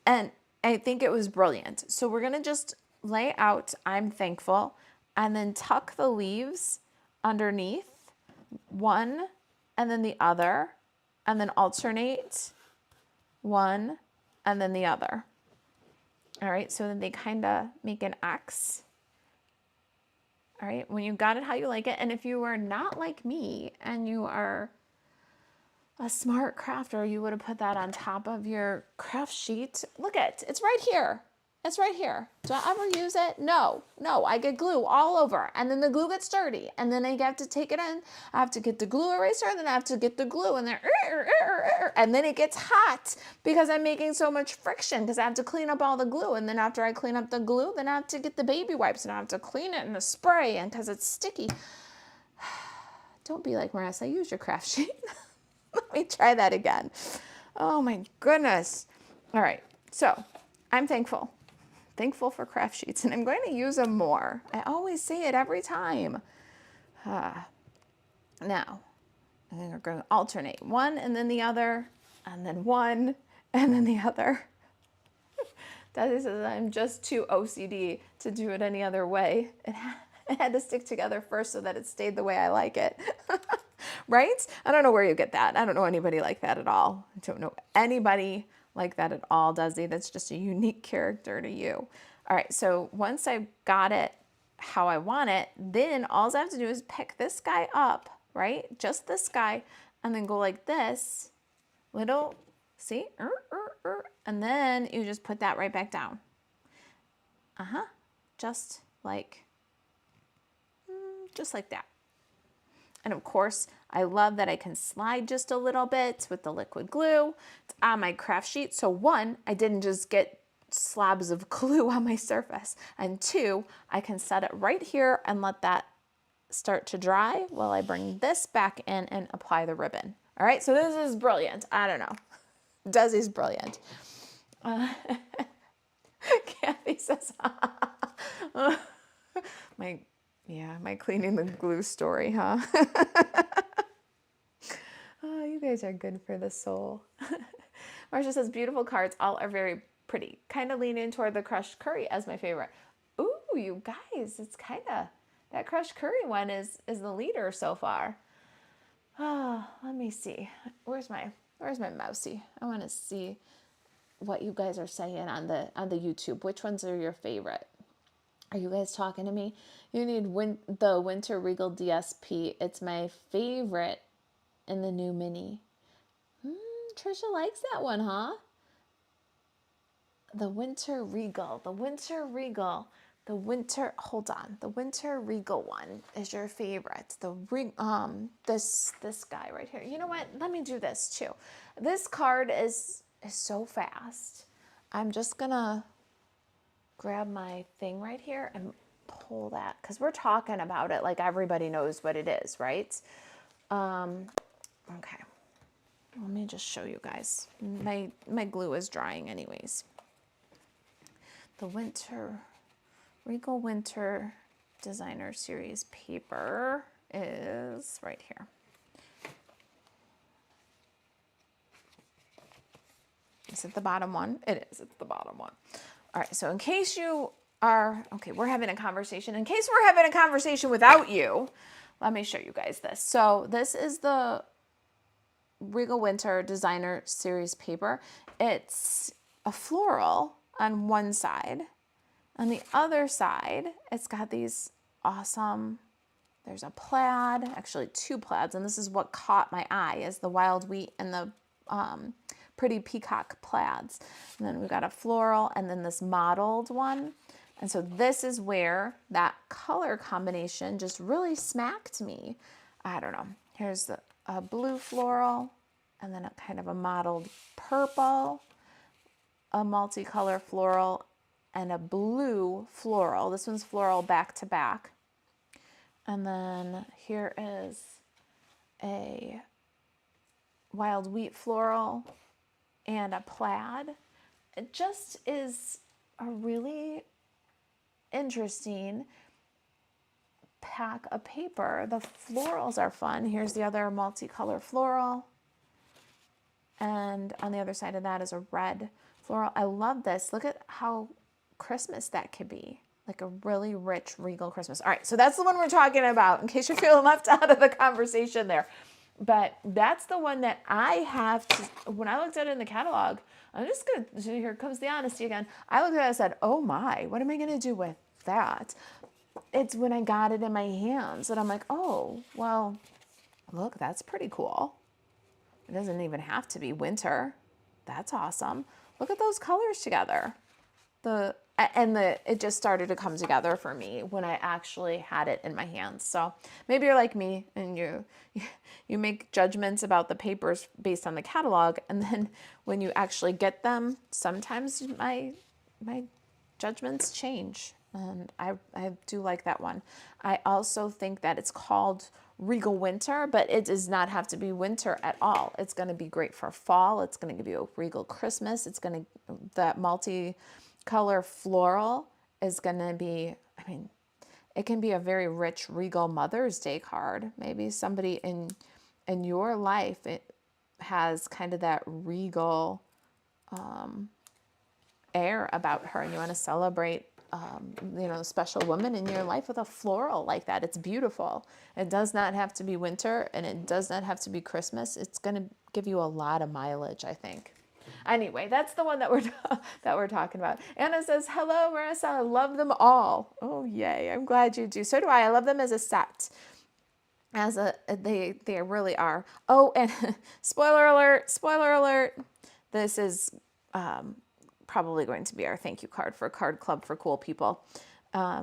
And I think it was brilliant. So we're going to just lay out I'm thankful and then tuck the leaves underneath one and then the other, and then alternate one and then the other. All right, so then they kind of make an X. All right, when you got it how you like it, and if you are not like me and you are a smart crafter, you would have put that on top of your craft sheet. Look at it, it's right here. It's right here. Do I ever use it? No, I get glue all over, and then the glue gets dirty, and then I have to take it in. I have to get the glue eraser, and then I have to get the glue, and then it gets hot because I'm making so much friction because I have to clean up all the glue, and then after I clean up the glue, then I have to get the baby wipes, and I have to clean it in the spray, and because it's sticky. Don't be like Marissa, use your craft sheet. Let me try that again. Oh my goodness. All right, so I'm thankful for craft sheets, and I'm going to use them more. I always say it every time. Now, I think we're going to alternate one and then the other, and then one and then the other. Daddy says I'm just too OCD to do it any other way. It had to stick together first so that it stayed the way I like it. Right? I don't know where you get that. I don't know anybody like that at all. I don't know anybody like that at all, Desi. That's just a unique character to you. All right, so once I got it how I want it, then all I have to do is pick this guy up, right? Just this guy, and then go like this, little, see? And then you just put that right back down. Just like that. And of course, I love that I can slide just a little bit with the liquid glue. It's on my craft sheet. So one, I didn't just get slabs of glue on my surface. And two, I can set it right here and let that start to dry while I bring this back in and apply the ribbon. All right, so this is brilliant. I don't know. Desi's brilliant. Kathy says, my cleaning the glue story, huh? Oh, you guys are good for the soul. Marcia says, beautiful cards. All are very pretty. Kind of leaning toward the crushed curry as my favorite. Ooh, you guys, it's kind of, that crushed curry one is the leader so far. Oh, let me see. Where's my mousey? I want to see what you guys are saying on the YouTube. Which ones are your favorite? Are you guys talking to me? You need the Winter Regal DSP. It's my favorite in the new mini. Trisha likes that one, huh? The Winter Regal. Hold on. The Winter Regal one is your favorite. This guy right here. You know what? Let me do this too. This card is so fast. I'm just gonna grab my thing right here and pull that, because we're talking about it like everybody knows what it is, right? Okay. Let me just show you guys. My glue is drying anyways. The Regal Winter Designer Series paper is right here. Is it the bottom one? It is. It's the bottom one. All right. So in case you are, okay, we're having a conversation. In case we're having a conversation without you, let me show you guys this. So this is the Regal Winter Designer Series paper. It's a floral on one side, On the other side, it's got these awesome, there's a plaid, actually 2 plaids, and this is what caught my eye, is the wild wheat and the pretty peacock plaids. And then we've got a floral and then this mottled one. And so this is where that color combination just really smacked me. I don't know. Here's a blue floral and then a kind of a mottled purple, a multicolor floral, and a blue floral. This one's floral back to back. And then here is a wild wheat floral and a plaid. It just is a really interesting pack of paper. The florals are fun. Here's the other multicolor floral. And on the other side of that is a red floral. I love this. Look at how Christmas that could be. Like a really rich, regal Christmas. All right, so that's the one we're talking about, in case you're feeling left out of the conversation there. But that's the one that I have to, when I looked at it in the catalog, I'm just going to, here comes the honesty again. I looked at it and said, oh my, what am I going to do with that? It's when I got it in my hands that I'm like, oh, well, look, that's pretty cool. It doesn't even have to be winter. That's awesome. Look at those colors together. It just started to come together for me when I actually had it in my hands. So maybe you're like me and you make judgments about the papers based on the catalog, and then when you actually get them, sometimes my judgments change, and I do like that one. I also think that it's called Regal Winter, but it does not have to be winter at all. It's going to be great for fall. It's going to give you a Regal Christmas. It's going to, that multi-color floral is going to be, I mean, it can be a very rich Regal Mother's Day card. Maybe somebody in your life, it has kind of that regal air about her, and you want to celebrate a special woman in your life with a floral like that. It's beautiful. It does not have to be winter, and it does not have to be Christmas. It's going to give you a lot of mileage, I think. Anyway, that's the one that we're talking about. Anna says, hello, Marisa. I love them all. Oh, yay. I'm glad you do. So do I. I love them as a set. They really are. Oh, and spoiler alert. This is probably going to be our thank you card for Card Club for Cool People,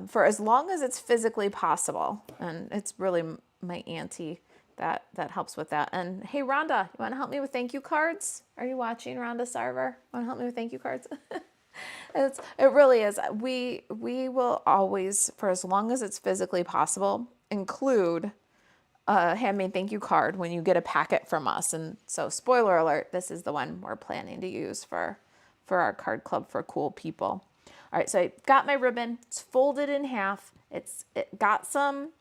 for as long as it's physically possible. And it's really my auntie that helps with that. And hey, Rhonda, you want to help me with thank you cards? Are you watching, Rhonda Sarver? Want to help me with thank you cards? It really is. We will always, for as long as it's physically possible, include a handmade thank you card when you get a packet from us. And so, spoiler alert, this is the one we're planning to use for our Card Club for Cool People. All right, so I got my ribbon. It's folded in half. It got some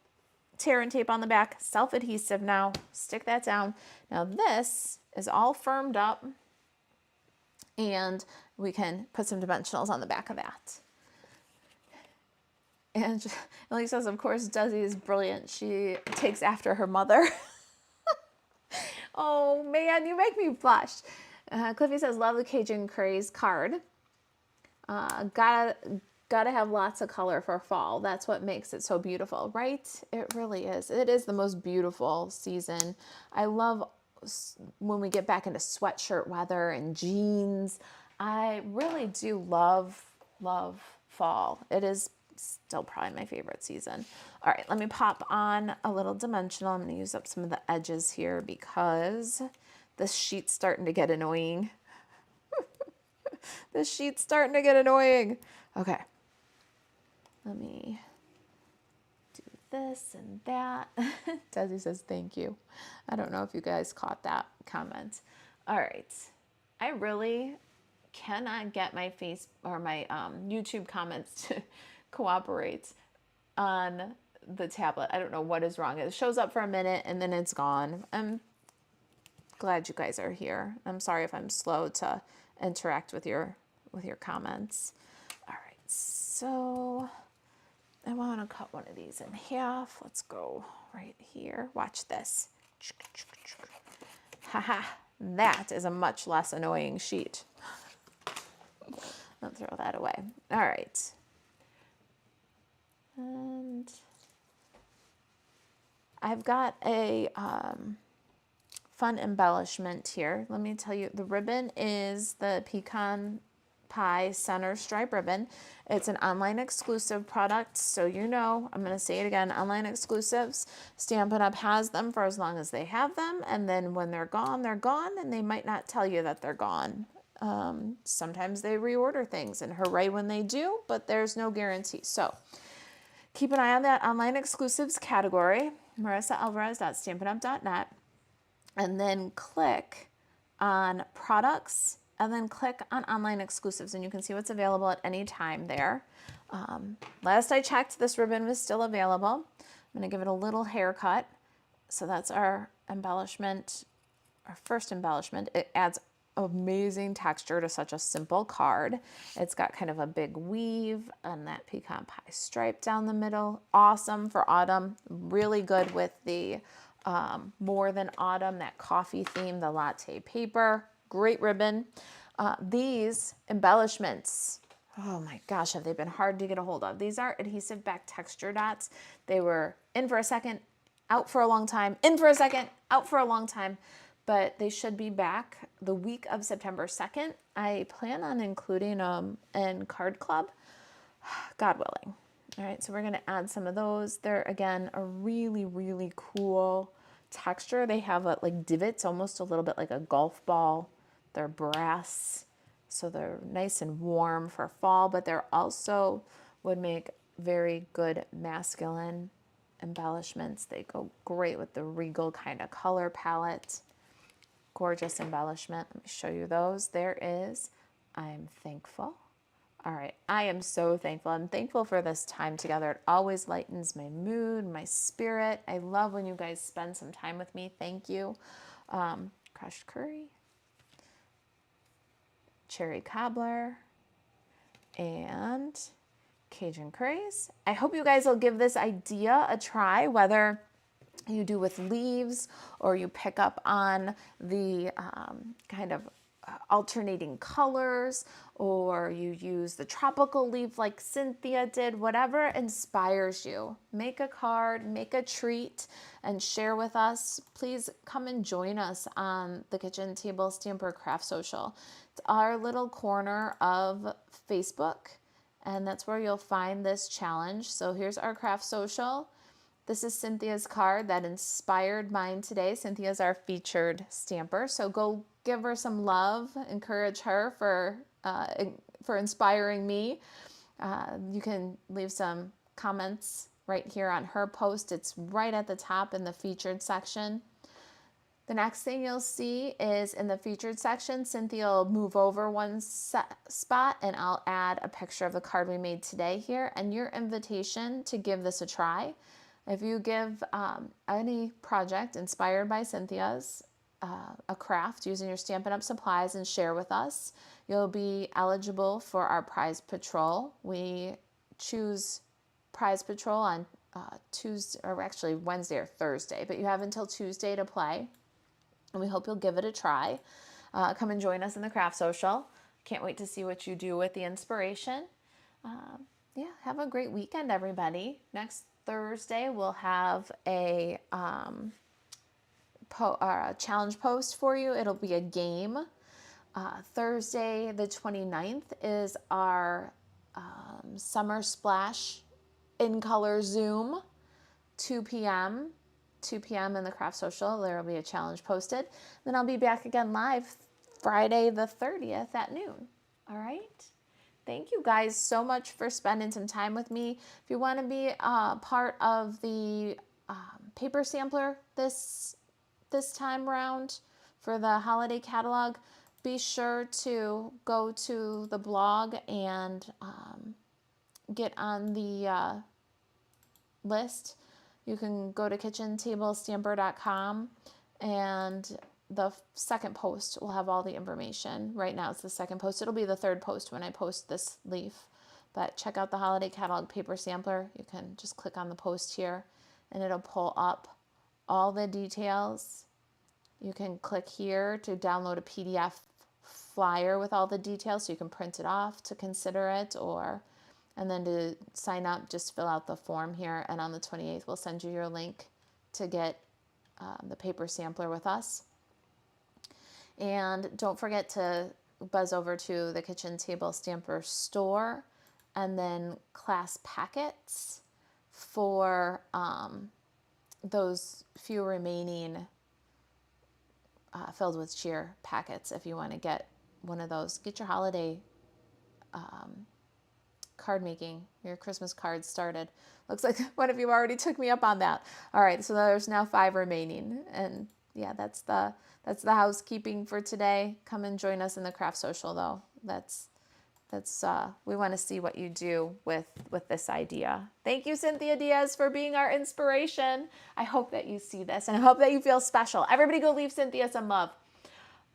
tear and tape on the back, self-adhesive now. Stick that down. Now this is all firmed up, and we can put some dimensionals on the back of that. And Ellie says, of course, Desi is brilliant. She takes after her mother. Oh man, you make me blush. Cliffy says, love the Cajun Craze card. Gotta have lots of color for fall. That's what makes it so beautiful, right? It really is. It is the most beautiful season. I love when we get back into sweatshirt weather and jeans. I really do love fall. It is still probably my favorite season. All right, let me pop on a little dimensional. I'm going to use up some of the edges here because this sheet's starting to get annoying. This sheet's starting to get annoying. Okay. Let me do this and that. Desi says, thank you. I don't know if you guys caught that comment. All right. I really cannot get my YouTube comments to cooperate on the tablet. I don't know what is wrong. It shows up for a minute and then it's gone. I'm glad you guys are here. I'm sorry if I'm slow to interact with your comments. All right, so I want to cut one of these in half. Let's go right here. Watch this. Haha, that is a much less annoying sheet. I'll throw that away. All right. I've got a fun embellishment here. Let me tell you, the ribbon is the pecan pie center stripe ribbon. It's an online exclusive product, so you know, I'm going to say it again, online exclusives. Stampin' Up! Has them for as long as they have them, and then when they're gone, and they might not tell you that they're gone. Sometimes they reorder things, and hooray when they do, but there's no guarantee. So keep an eye on that online exclusives category, marisaAlvarez.stampinup.net, and then click on products, and then click on online exclusives, and you can see what's available at any time there. Last I checked, this ribbon was still available. I'm going to give it a little haircut. So that's our embellishment, our first embellishment. It adds amazing texture to such a simple card. It's got kind of a big weave and that pecan pie stripe down the middle. Awesome for autumn. Really good with the more than autumn, that coffee theme, the latte paper. Great ribbon. These embellishments, oh my gosh, have they been hard to get a hold of. These are adhesive back texture dots. They were in for a second, out for a long time, in for a second, out for a long time, but they should be back the week of September 2nd. I plan on including them in Card Club, God willing. All right, so we're gonna add some of those. They're, again, a really, really cool texture. They have like divots, almost a little bit like a golf ball. They're brass, so they're nice and warm for fall, but they're also would make very good masculine embellishments. They go great with the regal kind of color palette. Gorgeous embellishment. Let me show you those. There is I'm thankful. All right, I am so thankful. I'm thankful for this time together. It always lightens my mood, my spirit. I love when you guys spend some time with me. Thank you. Crushed curry, cherry cobbler, and Cajun curries. I hope you guys will give this idea a try, whether you do with leaves or you pick up on the kind of alternating colors, or you use the tropical leaf like Cynthia did. Whatever inspires you. Make a card, make a treat, and share with us. Please come and join us on the Kitchen Table Stamper Craft Social. It's our little corner of Facebook, and that's where you'll find this challenge. So here's our craft social. This is Cynthia's card that inspired mine today. Cynthia's our featured stamper, so go give her some love, encourage her for inspiring me. You can leave some comments right here on her post. It's right at the top in the featured section. The next thing you'll see is in the featured section, Cynthia will move over one spot and I'll add a picture of the card we made today here and your invitation to give this a try. If you give any project inspired by Cynthia's, a craft using your Stampin' Up! Supplies and share with us, you'll be eligible for our prize patrol. We choose prize patrol on Tuesday, or actually Wednesday or Thursday, but you have until Tuesday to play, and we hope you'll give it a try. Come and join us in the craft social. Can't wait to see what you do with the inspiration. Yeah, have a great weekend, everybody. Next Thursday, we'll have a challenge post for you. It'll be a game. Thursday, the 29th, is our Summer Splash in Color Zoom, 2 p.m. 2 p.m. in the Craft Social. There will be a challenge posted. Then I'll be back again live Friday, the 30th at noon. All right? Thank you guys so much for spending some time with me. If you want to be part of the paper sampler this time round for the holiday catalog, be sure to go to the blog and get on the list. You can go to kitchentablestamper.com, and the second post will have all the information. Right now it's the second post. It'll be the third post when I post this leaf. But check out the Holiday Catalog Paper Sampler. You can just click on the post here and it'll pull up all the details. You can click here to download a PDF flyer with all the details so you can print it off to consider it, and then to sign up, just fill out the form here, and on the 28th we'll send you your link to get the paper sampler with us. And don't forget to buzz over to the Kitchen Table Stamper store and then Class Packets for those few remaining Filled with Cheer packets. If you want to get one of those, get your holiday card making, your Christmas cards started. Looks like one of you already took me up on that. All right, so there's now 5 remaining, and yeah, that's the housekeeping for today. Come and join us in the craft social, though. That's we want to see what you do with this idea. Thank you, Cynthia Diaz, for being our inspiration. I hope that you see this, and I hope that you feel special. Everybody go leave Cynthia some love.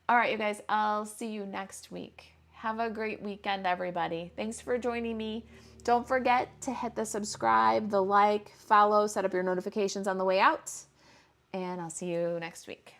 All right, you guys, I'll see you next week. Have a great weekend, everybody. Thanks for joining me. Don't forget to hit the subscribe, the like, follow, set up your notifications on the way out, and I'll see you next week.